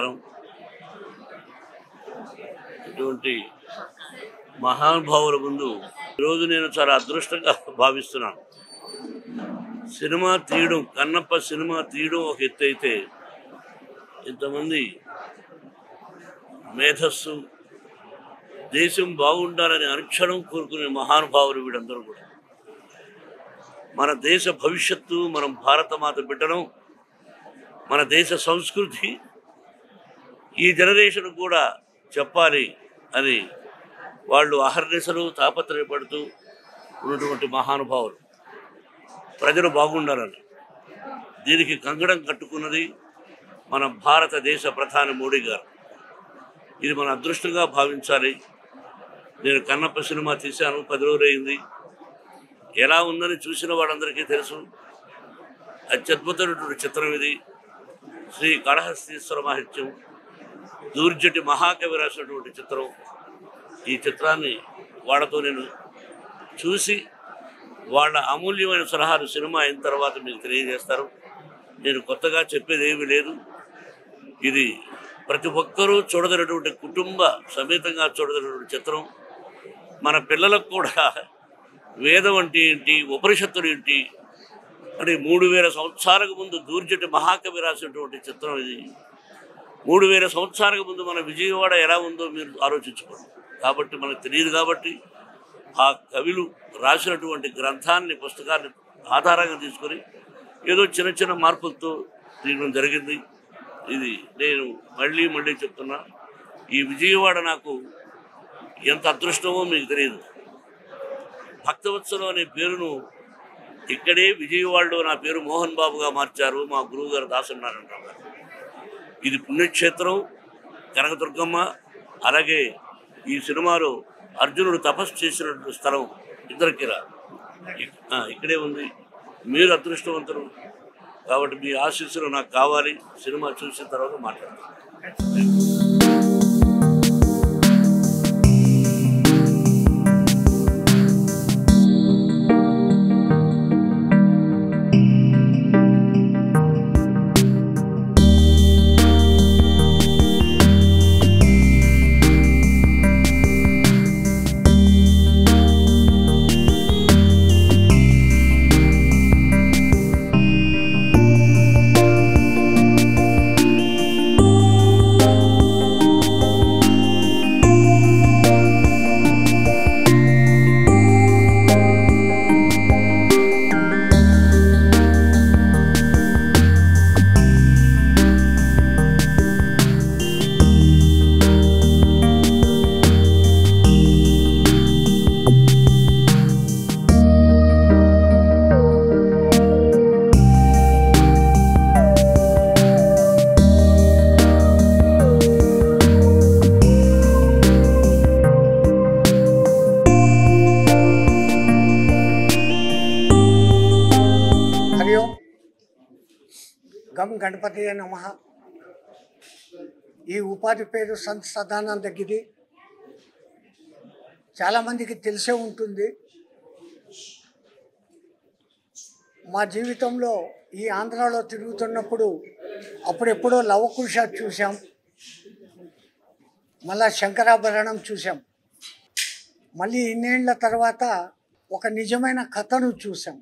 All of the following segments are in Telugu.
నమస్కారం. ఇటువంటి మహానుభావుల ముందు ఈరోజు నేను చాలా అదృష్టంగా భావిస్తున్నాను. సినిమా తీయడం, కన్నప్ప సినిమా తీయడం ఒక ఎత్తు అయితే, ఇంతమంది మేధస్సు, దేశం బాగుండాలని అనుక్షణం కోరుకునే మహానుభావులు వీడందరూ కూడా. మన దేశ భవిష్యత్తు, మనం భారతమాత బిడ్డడం, మన దేశ సంస్కృతి ఈ జనరేషన్ కూడా చెప్పాలి అని వాళ్ళు అహర్నిశలు తాపత్రయపడుతూ ఉన్నటువంటి మహానుభావులు. ప్రజలు బాగుండాలని దీనికి కంగడం కట్టుకున్నది మన భారతదేశ ప్రధాని మోడీ గారు. ఇది మన అదృష్టంగా భావించాలి. నేను కన్నప్ప సినిమా తీశాను, 10 రోజులు అయింది. ఎలా ఉందని చూసిన వాళ్ళందరికీ తెలుసు. అత్యద్భుతమైనటువంటి చిత్రం ఇది. శ్రీ కాళహస్తీశ్వర మహత్యం, దూర్జటి మహాకవి రాసినటువంటి చిత్రం. ఈ చిత్రాన్ని వాళ్ళతో నేను చూసి వాళ్ళ అమూల్యమైన సలహాలు సినిమా అయిన తర్వాత మీకు తెలియజేస్తారు. నేను కొత్తగా చెప్పేది ఏమీ లేదు. ఇది ప్రతి ఒక్కరూ చూడదగినటువంటి, కుటుంబ సమేతంగా చూడదగినటువంటి చిత్రం. మన పిల్లలకు కూడా వేదం అంటే ఏంటి, ఉపనిషత్తులు ఏంటి అంటే 3000 సంవత్సరాలకు ముందు దూర్జటి మహాకవి రాసినటువంటి చిత్రం ఇది. 3000 సంవత్సరాలకు ముందు మన విజయవాడ ఎలా ఉందో మీరు ఆలోచించుకోండి. కాబట్టి మనకు తెలియదు. కాబట్టి ఆ కవులు రాసినటువంటి గ్రంథాన్ని, పుస్తకాన్ని ఆధారంగా తీసుకొని ఏదో చిన్న చిన్న మార్పులతో తీయడం జరిగింది. ఇది నేను మళ్ళీ చెప్తున్నా, ఈ విజయవాడ నాకు ఎంత అదృష్టమో మీకు తెలియదు. భక్తవత్సలం అనే పేరును ఇక్కడే విజయవాడలో నా పేరు మోహన్ బాబుగా మార్చారు మా గురువు గారు దాసనారాయణరావు గారు. ఇది పుణ్యక్షేత్రం, కనకదుర్గమ్మ. అలాగే ఈ సినిమాలో అర్జునుడు తపస్సు చేసినటువంటి స్థలం ఇద్దరికిరా ఇక్కడే ఉంది. మీరు అదృష్టవంతులు కాబట్టి మీ ఆశీస్సులు నాకు కావాలి. సినిమా చూసిన తర్వాత మాట్లాడతాను. గం గణపతి నమః. ఈ ఉపాధి పేరు సంత్ సదానంద గిరి. చాలామందికి తెలిసే ఉంటుంది. మా జీవితంలో ఈ ఆంధ్రాలో తిరుగుతున్నప్పుడు అప్పుడెప్పుడో లవకుశ చూసాం, మళ్ళా శంకరాభరణం చూసాం. మళ్ళీ ఇన్నేళ్ల తర్వాత ఒక నిజమైన కథను చూసాం.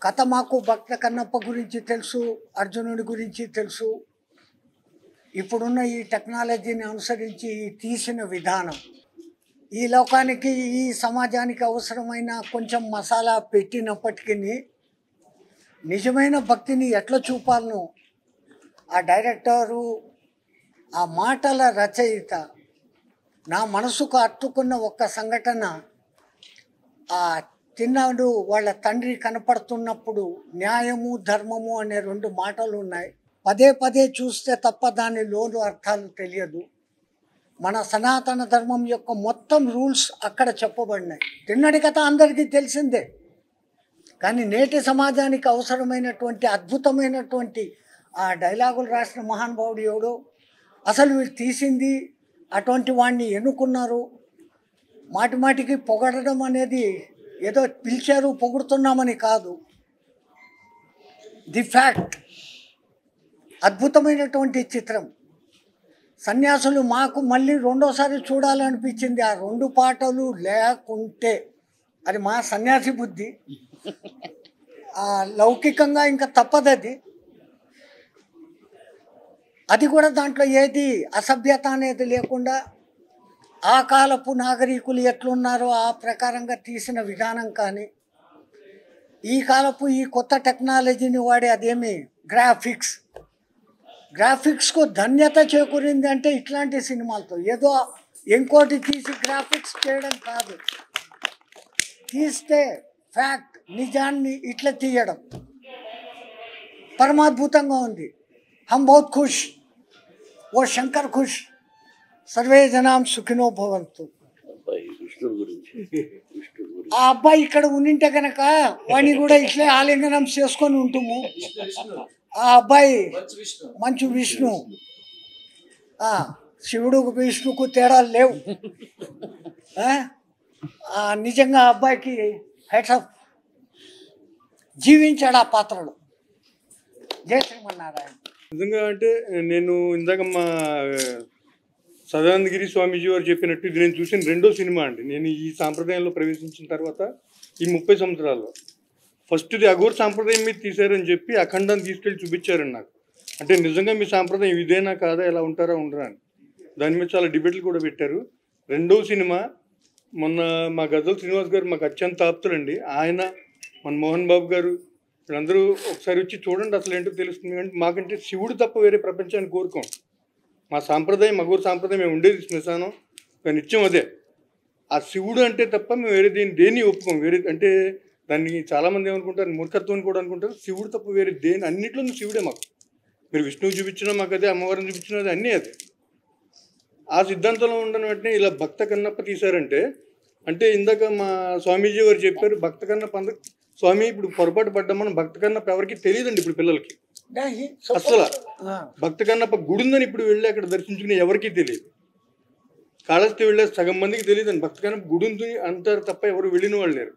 కథ మాకు భక్త కన్నప్ప గురించి తెలుసు, అర్జునుడి గురించి తెలుసు. ఇప్పుడున్న ఈ టెక్నాలజీని అనుసరించి తీసిన విధానం, ఈ లోకానికి, ఈ సమాజానికి అవసరమైన కొంచెం మసాలా పెట్టినప్పటికీ నిజమైన భక్తిని ఎట్లా చూపాలనో ఆ డైరెక్టరు, ఆ మాటల రచయిత నా మనసుకు హత్తుకున్న ఒక్క సంఘటన. ఆ తిన్నాడు వాళ్ళ తండ్రి కనపడుతున్నప్పుడు న్యాయము ధర్మము అనే 2 మాటలు ఉన్నాయి. పదే చూస్తే తప్ప దాని లోను అర్థాలు తెలియదు. మన సనాతన ధర్మం యొక్క మొత్తం రూల్స్ అక్కడ చెప్పబడినాయి. తిన్నడి కథ అందరికీ తెలిసిందే. కానీ నేటి సమాజానికి అవసరమైనటువంటి అద్భుతమైనటువంటి ఆ డైలాగులు రాసిన మహానుభావుడు ఎవడో, అసలు వీళ్ళు తీసింది అటువంటి వాడిని ఎన్నుకున్నారు. మాటికి పొగడడం అనేది ఏదో పిలిచారు పొగుడుతున్నామని కాదు. ది ఫ్యాక్ట్ అద్భుతమైనటువంటి చిత్రం. సన్యాసులు మాకు మళ్ళీ రెండోసారి చూడాలనిపించింది. ఆ 2 పాటలు లేకుంటే అది మా సన్యాసి బుద్ధి. లౌకికంగా ఇంకా తప్పదది. అది కూడా దాంట్లో ఏది అసభ్యత అనేది లేకుండా ఆ కాలపు నాగరికులు ఎట్లున్నారో ఆ ప్రకారంగా తీసిన విధానం కానీ, ఈ కాలపు ఈ కొత్త టెక్నాలజీని వాడి అదేమి గ్రాఫిక్స్కు ధన్యత చేకూరింది అంటే ఇట్లాంటి సినిమాలతో. ఏదో ఇంకోటి తీసి గ్రాఫిక్స్ చేయడం కాదు, తీస్తే ఫ్యాక్ట్ నిజాన్ని ఇట్లా తీయడం పరమాద్భుతంగా ఉంది. హమ్ బహుత్ ఖుష్, ఓ శంకర్ ఖుష్, సర్వే జనాం సుఖినో భవంతు. ఆ అబ్బాయి ఇక్కడ ఉండింటే కనుక వాడిని కూడా ఇట్లే ఆలింగనం చేసుకొని ఉంటుము. ఆ అబ్బాయి మంచు విష్ణు, శివుడు విష్ణుకు తేడాలు లేవు. నిజంగా ఆ అబ్బాయికి హెడ్సప్, జీవించాడు ఆ పాత్రలో. జయ శ్రీమన్నారాయణ. నిజంగా అంటే నేను ఇందాక మా సదానందగిరి స్వామీజీ వారు చెప్పినట్టు ఇది నేను చూసిన 2వ సినిమా అండి. నేను ఈ సాంప్రదాయంలో ప్రవేశించిన తర్వాత ఈ 30 సంవత్సరాల్లో ఫస్ట్ది అఘోర సాంప్రదాయం మీద తీశారని చెప్పి అఖండాన్ని తీసుకెళ్ళి చూపించారండి నాకు. అంటే నిజంగా మీ సాంప్రదాయం ఇదేనా కాదా, ఎలా ఉంటారా ఉండరా అని దాని మీద చాలా డిబేట్లు కూడా పెట్టారు. 2వ సినిమా మొన్న మా గద్దల శ్రీనివాస్ గారు మాకు అత్యంత ఆప్తులండి. ఆయన, మన మోహన్ బాబు గారు, వీళ్ళందరూ ఒకసారి వచ్చి చూడండి అసలు ఏంటో తెలుస్తుంది. అంటే మాకంటే శివుడు తప్ప వేరే ప్రపంచాన్ని కోరుకోం. మా సాంప్రదాయం అఘోర సాంప్రదాయం మేము ఉండేది శ్మశానం, నిత్యం అదే. ఆ శివుడు అంటే తప్ప మేము వేరే దేన్ని ఒప్పుకోం. వేరే అంటే దాన్ని చాలామంది ఏమనుకుంటారు, మూర్ఖత్వం కూడా అనుకుంటారు. శివుడు తప్ప వేరే దేని అన్నింటిలో శివుడే మాకు. మీరు విష్ణువు చూపించినా మాకు అదే, అమ్మవారిని చూపించినా అదే, అన్నీ అదే. ఆ సిద్ధాంతంలో ఉండని వెంటనే ఇలా భక్త కన్నప్ప తీశారంటే, అంటే ఇందాక మా స్వామీజీ వారు చెప్పారు భక్త కన్నప్ప. స్వామి ఇప్పుడు పొరపాటు పడ్డాం, మనం భక్త కన్నప్ప ఎవరికి తెలియదండి ఇప్పుడు పిల్లలకి. అసలు భక్త కన్నప్ప గుడి ఉందని ఇప్పుడు వెళ్ళి అక్కడ దర్శించుకుని ఎవరికీ తెలియదు. కాళహస్తి వెళ్ళే సగం మందికి తెలియదండి భక్త కన్నప్ప గుడి ఉంది అంటారు తప్ప ఎవరు వెళ్ళిన వాళ్ళు లేరు.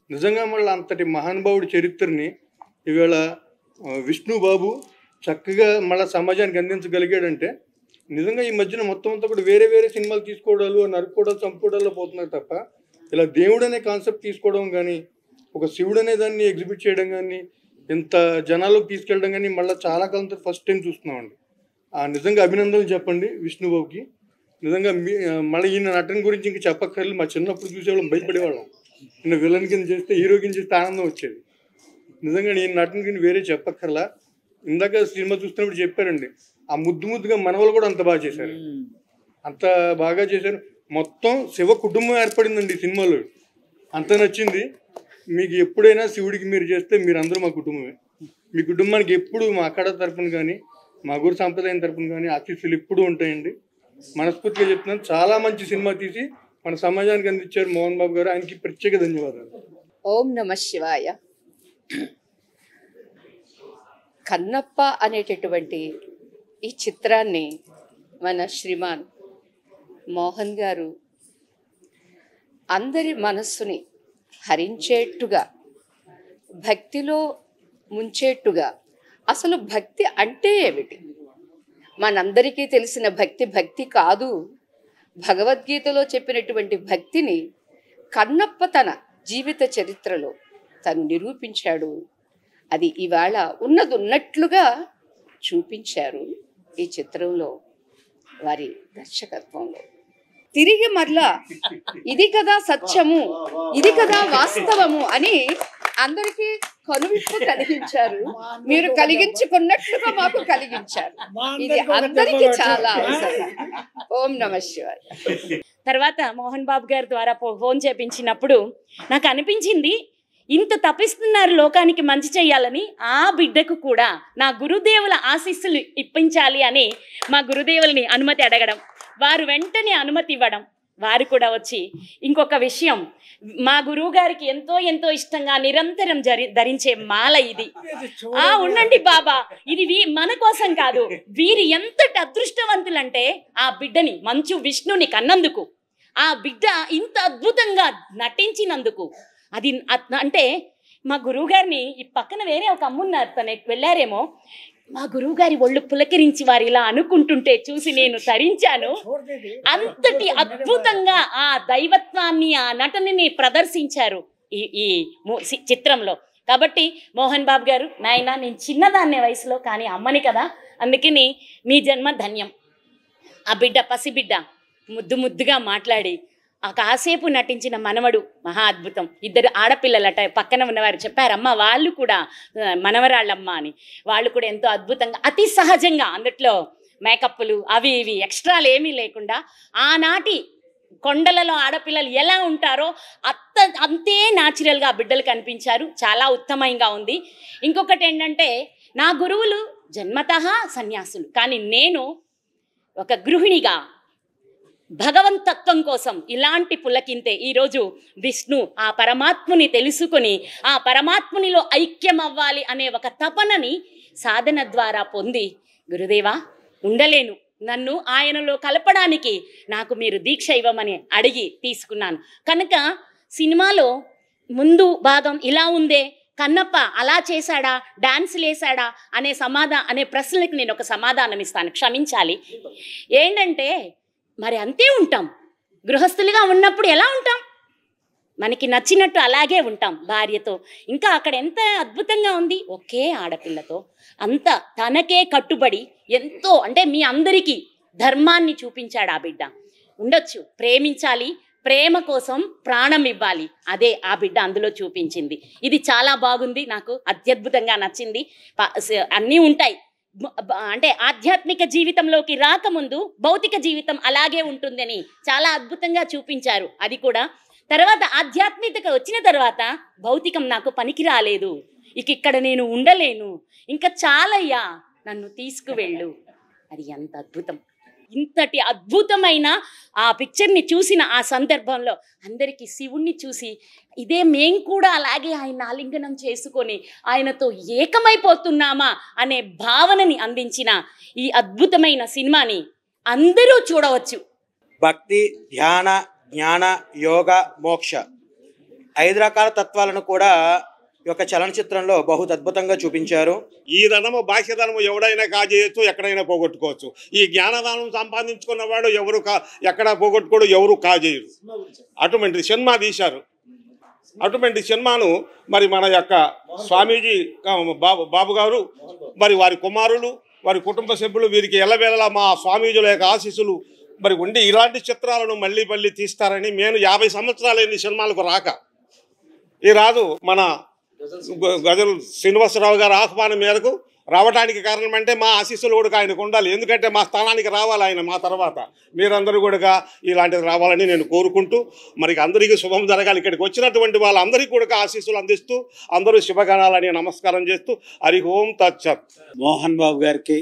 నిజంగా మళ్ళీ అంతటి మహానుభావుడి చరిత్రని ఈవేళ విష్ణు బాబు చక్కగా మళ్ళీ సమాజానికి అందించగలిగాడంటే నిజంగా ఈ మధ్యన మొత్తం అంతా కూడా వేరే వేరే సినిమాలు తీసుకోవడాలు, నరుక్కోవడాలు, చంపుకోవడాల్లో పోతున్నారు తప్ప ఇలా దేవుడు అనే కాన్సెప్ట్ తీసుకోవడం కానీ, ఒక శివుడు అనే దాన్ని ఎగ్జిబిట్ చేయడం కానీ, ఇంత జనాలకు తీసుకెళ్ళడం కానీ మళ్ళీ చాలా కాలం ఫస్ట్ టైం చూస్తున్నామండి. నిజంగా అభినందనలు చెప్పండి విష్ణుబాబుకి. నిజంగా మళ్ళీ ఈయన నటన గురించి ఇంక చెప్పక్కర్లేదు. మా చిన్నప్పుడు చూసేవాళ్ళం భయపడేవాళ్ళం. ఈయన విలన్ కింద చేస్తే, హీరో కింద చేస్తే ఆనందం వచ్చేది. నిజంగా ఈయన నటన కింద వేరే చెప్పక్కర్లా. ఇందాక సినిమా చూస్తున్నప్పుడు చెప్పారండి, ఆ ముద్దుగా మనవలు కూడా అంత బాగా చేశారు, అంత బాగా చేశారు. మొత్తం శివ కుటుంబం ఏర్పడిందండి ఈ సినిమాలో. అంత నచ్చింది. మీకు ఎప్పుడైనా శివుడికి మీరు చేస్తే మీరందరూ మా కుటుంబమే. మీ కుటుంబానికి ఎప్పుడు మా అక్కడ తరపున కానీ, మా గురు సాంప్రదాయం తరపున కానీ ఆశీస్సులు ఎప్పుడూ ఉంటాయండి. మనస్ఫూర్తిగా చెప్తున్నాను. చాలా మంచి సినిమా తీసి మన సమాజానికి అందించారు మోహన్ బాబు గారు. ఆయనకి ప్రత్యేక ధన్యవాదాలు. ఓం నమ శివాయ. కన్నప్ప అనేటటువంటి ఈ చిత్రాన్ని మన శ్రీమాన్ మోహన్ గారు అందరి మనస్సుని హరించేట్టుగా, భక్తిలో ముంచేట్టుగా, అసలు భక్తి అంటే ఏమిటి, మనందరికీ తెలిసిన భక్తి కాదు, భగవద్గీతలో చెప్పినటువంటి భక్తిని కన్నప్ప తన జీవిత చరిత్రలో తను నిరూపించాడు. అది ఇవాళ ఉన్నదున్నట్లుగా చూపించారు ఈ చిత్రంలో వారి దర్శకత్వంలో. తిరిగి మరలా ఇది కదా సత్యము, ఇది కదా వాస్తవము అని అందరికీ కనువిప్పు కలిగించారు. మీరు కలిగించుకున్నట్లుగా మాకు కలిగించారు. ఇది అందరికీ చాలా అవసరం. ఓం నమ శివాయ. తర్వాత మోహన్ బాబు గారి ద్వారా ఫోన్ చేపించినప్పుడు నాకు అనిపించింది, ఇంత తపిస్తున్నారు లోకానికి మంచి చేయాలని, ఆ బిడ్డకు కూడా నా గురుదేవుల ఆశీస్సులు ఇప్పించాలి అని మా గురుదేవుల్ని అనుమతి అడగడం, వారు వెంటనే అనుమతి ఇవ్వడం, వారు కూడా వచ్చి ఇంకొక విషయం, మా గురువు గారికి ఎంతో ఎంతో ఇష్టంగా నిరంతరం ధరించే మాల ఇది. ఉండండి బాబా, ఇది మన కోసం కాదు, వీరు ఎంతటి అదృష్టవంతులంటే ఆ బిడ్డని మంచు విష్ణుని కన్నందుకు, ఆ బిడ్డ ఇంత అద్భుతంగా నటించినందుకు. అది అంటే మా గురువు గారిని ఈ పక్కన వేరే ఒక అమ్మున్నారు, తను వెళ్ళారేమో, మా గురువు గారి ఒళ్ళు పులకరించి వారు ఇలా అనుకుంటుంటే చూసి నేను తరించాను. అంతటి అద్భుతంగా ఆ దైవత్వాన్ని, ఆ నటనని ప్రదర్శించారు ఈ చిత్రంలో. కాబట్టి మోహన్ బాబు గారు, నాయన నేను చిన్నదాన్నే వయసులో, కానీ అమ్మని కదా, అందుకని మీ జన్మ ధన్యం. ఆ బిడ్డ, పసిబిడ్డ ముద్దు ముద్దుగా మాట్లాడి ఆ కాసేపు నటించిన మనవడు మహా అద్భుతం. ఇద్దరు ఆడపిల్లలట, పక్కన ఉన్నవారు చెప్పారమ్మ వాళ్ళు కూడా మనవరాళ్ళమ్మ అని. వాళ్ళు కూడా ఎంతో అద్భుతంగా, అతి సహజంగా, అందుట్లో మేకప్లు అవి ఇవి ఎక్స్ట్రాలు ఏమీ లేకుండా ఆనాటి కొండలలో ఆడపిల్లలు ఎలా ఉంటారో అంతే న్యాచురల్గా బిడ్డలు కనిపించారు. చాలా ఉత్తమంగా ఉంది. ఇంకొకటి ఏంటంటే, నా గురువులు జన్మతః సన్యాసులు, కానీ నేను ఒక గృహిణిగా భగవంతత్వం కోసం ఇలాంటి పులకింతే ఈరోజు విష్ణు ఆ పరమాత్ముని తెలుసుకొని ఆ పరమాత్మునిలో ఐక్యం అవ్వాలి అనే ఒక తపనని సాధన ద్వారా పొంది, గురుదేవా ఉండలేను, నన్ను ఆయనలో కలపడానికి నాకు మీరు దీక్ష ఇవ్వమని అడిగి తీసుకున్నాను. కనుక సినిమాలో ముందు భాగం ఇలా ఉందే, కన్నప్ప అలా చేశాడా, డాన్సులు వేసాడా అనే ప్రశ్నలకు నేను ఒక సమాధానం ఇస్తాను, క్షమించాలి. ఏంటంటే, మరి అంతే ఉంటాం, గృహస్థులుగా ఉన్నప్పుడు ఎలా ఉంటాం, మనకి నచ్చినట్టు అలాగే ఉంటాం భార్యతో. ఇంకా అక్కడ ఎంత అద్భుతంగా ఉంది, ఒకే ఆడపిల్లతో అంత తనకే కట్టుబడి ఎంతో, అంటే మీ అందరికీ ధర్మాన్ని చూపించాడు ఆ బిడ్డ. ఉండొచ్చు, ప్రేమించాలి, ప్రేమ కోసం ప్రాణం ఇవ్వాలి, అదే ఆ బిడ్డ అందులో చూపించింది. ఇది చాలా బాగుంది, నాకు అత్యద్భుతంగా నచ్చింది. అన్నీ ఉంటాయి, అంటే ఆధ్యాత్మిక జీవితంలోకి రాకముందు భౌతిక జీవితం అలాగే ఉంటుందని చాలా అద్భుతంగా చూపించారు. అది కూడా తర్వాత ఆధ్యాత్మికత వచ్చిన తర్వాత భౌతికం నాకు పనికి రాలేదు, ఇక్కడ నేను ఉండలేను, ఇంకా చాలయ్యా నన్ను తీసుకువెళ్ళు. అది ఎంత అద్భుతం. ఇంతటి అద్భుతమైన ఆ పిక్చర్ని చూసిన ఆ సందర్భంలో అందరికీ శివుణ్ణి చూసి ఇదే మేం కూడా అలాగే ఆయన ఆలింగనం చేసుకొని ఆయనతో ఏకమైపోతున్నామా అనే భావనని అందించిన ఈ అద్భుతమైన సినిమాని అందరూ చూడవచ్చు. భక్తి, ధ్యాన, జ్ఞాన, యోగ, మోక్ష 5 రకాల తత్వాలను కూడా ఈ యొక్క చలనచిత్రంలో బహు అద్భుతంగా చూపించారు. ఈ ధనము బాహ్యధనము ఎవడైనా కాజేయచ్చు, ఎక్కడైనా పోగొట్టుకోవచ్చు. ఈ జ్ఞానదానం సంపాదించుకున్నవాడు ఎవరు ఎక్కడ పోగొట్టుకోడు, ఎవరు కాజేయరు. అటువంటి సినిమా తీశారు. అటువంటి సినిమాను మరి మన యొక్క స్వామీజీ బాబు గారు, మరి వారి కుమారులు, వారి కుటుంబ సభ్యులు, వీరికి ఎల్లవేళలా మా స్వామీజుల యొక్క ఆశీస్సులు మరి ఉండి ఇలాంటి చిత్రాలను మళ్ళీ మళ్ళీ తీస్తారని, నేను 50 సంవత్సరాలైంది సినిమాలకు రాక. ఈ రాదు మన గజల్ శ్రీనివాసరావు గారి ఆహ్వానం మేరకు రావడానికి కారణం అంటే మా ఆశీస్సులు కూడా ఆయనకు ఉండాలి. ఎందుకంటే మా స్థానానికి రావాలి ఆయన మా తర్వాత. మీరందరూ కూడా ఇలాంటిది రావాలని నేను కోరుకుంటూ, మరి అందరికీ శుభం జరగాలి. ఇక్కడికి వచ్చినటువంటి వాళ్ళందరికీ కూడా ఆశీస్సులు అందిస్తూ అందరూ శుభగణాలని నమస్కారం చేస్తూ హరి ఓం తత్సత్. మోహన్ బాబు గారికి,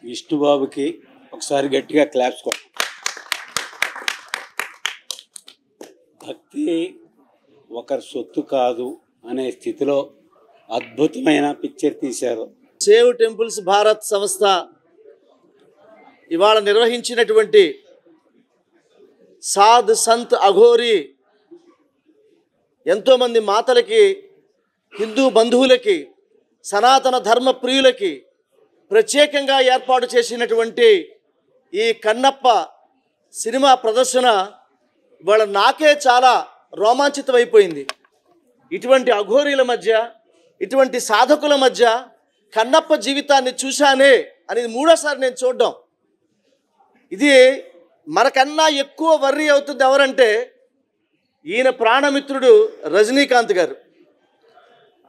విష్ణుబాబుకి ఒకసారి గట్టిగా క్లాప్స్ కొట్టాలి. భక్తి ఒకరి సొత్తు కాదు అనే స్థితిలో అద్భుతమైన పిక్చర్ తీశారు. సేవ్ టెంపుల్స్ భారత్ సంస్థ ఇవాళ నిర్వహించినటువంటి సాధ్ సంత్ అఘోరి ఎంతోమంది మాతలకి, హిందూ బంధువులకి, సనాతన ధర్మ ప్రియులకి ప్రత్యేకంగా ఏర్పాటు చేసినటువంటి ఈ కన్నప్ప సినిమా ప్రదర్శన ఇవాళ నాకే చాలా రోమాంచితమైపోయింది. ఇటువంటి అఘోరీల మధ్య, ఇటువంటి సాధకుల మధ్య కన్నప్ప జీవితాన్ని చూశానే అనేది 3వ సారి నేను చూడడం. ఇది మనకన్నా ఎక్కువ వర్రీ అవుతుంది ఎవరంటే ఈయన ప్రాణమిత్రుడు రజనీకాంత్ గారు.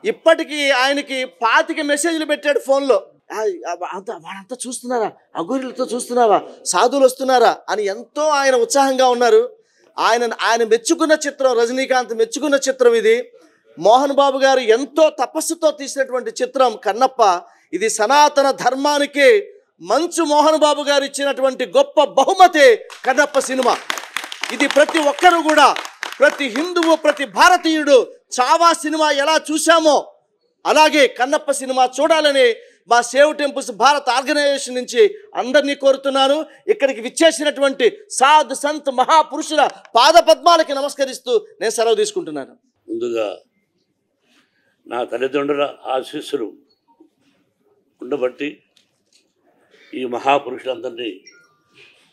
ఇప్పటికీ ఆయనకి 25 మెసేజ్లు పెట్టాడు ఫోన్లో. వాళ్ళంతా చూస్తున్నారా, అఘోరీలతో చూస్తున్నావా, సాధువులు వస్తున్నారా అని ఎంతో ఆయన ఉత్సాహంగా ఉన్నారు. ఆయన మెచ్చుకున్న చిత్రం, రజనీకాంత్ మెచ్చుకున్న చిత్రం ఇది. మోహన్ బాబు గారు ఎంతో తపస్సుతో తీసినటువంటి చిత్రం కన్నప్ప. ఇది సనాతన ధర్మానికి మంచు మోహన్ బాబు గారు ఇచ్చినటువంటి గొప్ప బహుమతి కన్నప్ప సినిమా. ఇది ప్రతి ఒక్కరు కూడా, ప్రతి హిందువు, ప్రతి భారతీయుడు చావా సినిమా ఎలా చూశామో అలాగే కన్నప్ప సినిమా చూడాలని మా సేవ్ టెంపుల్స్ భారత్ ఆర్గనైజేషన్ నుంచి అందరినీ కోరుతున్నాను. ఇక్కడికి విచ్చేసినటువంటి సాధు సంత్ మహాపురుషుల పాదపద్మాలకి నమస్కరిస్తూ నేను సెలవు తీసుకుంటున్నాను. ముందుగా నా తల్లిదండ్రుల ఆశీస్సులు ఉండబట్టి ఈ మహాపురుషులందరినీ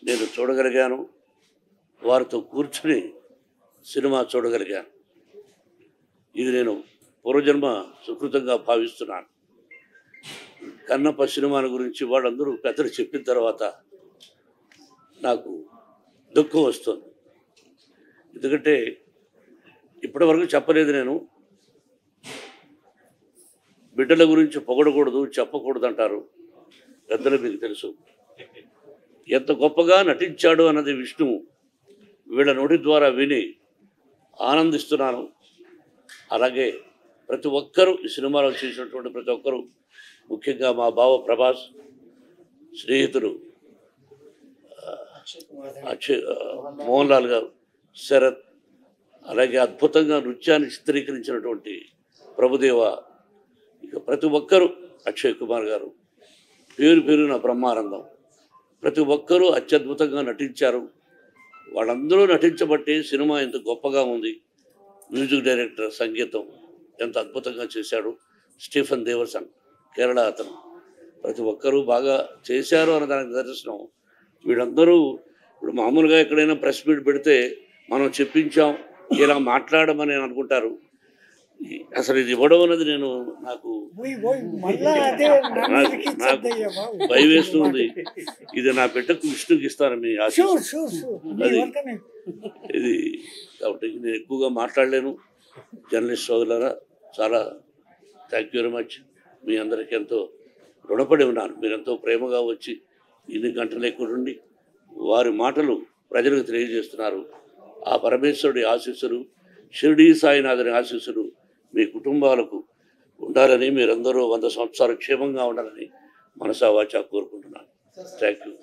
నేను చూడగలిగాను, వారితో కూర్చుని సినిమా చూడగలిగాను. ఇది నేను పూర్వజన్మ సుకృతంగా భావిస్తున్నాను. కన్నప్ప సినిమాల గురించి వాళ్ళందరూ పెద్దలు చెప్పిన తర్వాత నాకు దుఃఖం వస్తుంది. ఎందుకంటే ఇప్పటివరకు చెప్పలేదు. నేను బిడ్డల గురించి పొగడకూడదు, చెప్పకూడదు అంటారు పెద్దలు, మీకు తెలుసు. ఎంత గొప్పగా నటించాడు అన్నది విష్ణువు వీళ్ళ నోటి ద్వారా విని ఆనందిస్తున్నాను. అలాగే ప్రతి ఒక్కరూ ఈ సినిమాలో చేసినటువంటి ప్రతి ఒక్కరూ, ముఖ్యంగా మా బావ ప్రభాస్, స్నేహితులు మోహన్ లాల్ గారు, శరత్, అలాగే అద్భుతంగా నృత్యాన్ని చిత్రీకరించినటువంటి ప్రభుదేవ, ఇక ప్రతి ఒక్కరూ, అక్షయ్ కుమార్ గారు, పేరు పేరున బ్రహ్మానందం, ప్రతి ఒక్కరూ అత్యద్భుతంగా నటించారు. వాళ్ళందరూ నటించబట్టి సినిమా ఎంత గొప్పగా ఉంది. మ్యూజిక్ డైరెక్టర్ సంగీతం ఎంత అద్భుతంగా చేశాడు. స్టీఫెన్ దేవర్సన్, కేరళ అతను. ప్రతి ఒక్కరూ బాగా చేశారు అన్న దానికి నిదర్శనం. వీళ్ళందరూ ఇప్పుడు మామూలుగా ఎక్కడైనా ప్రెస్ మీట్ పెడితే మనం చెప్పించాం, ఇలా మాట్లాడమని అనుకుంటారు. అసలు ఇది ఇవ్వడం అన్నది నేను నాకు భయం వేస్తుంది. ఇది నా బిడ్డకు విష్ణుకి ఇస్తాను మీ ఆశీస్సు. అది ఇది కాబట్టి నేను ఎక్కువగా మాట్లాడలేను. జర్నలిస్ట్ సోదరులారా, చాలా థ్యాంక్ యూ వెరీ మచ్. మీ అందరికీ ఎంతో రుణపడి ఉన్నాను. మీరెంతో ప్రేమగా వచ్చి ఇన్ని గంటలు ఎక్కువండి వారి మాటలు ప్రజలకు తెలియజేస్తున్నారు. ఆ పరమేశ్వరుడి ఆశీస్సులు, షిరిడీ సాయినాథుని ఆశీస్సులు మీ కుటుంబాలకు ఉండాలని, మీరందరూ 100 సంవత్సరాలు క్షేమంగా ఉండాలని మనసా వాచా కోరుకుంటున్నాను. Thank you.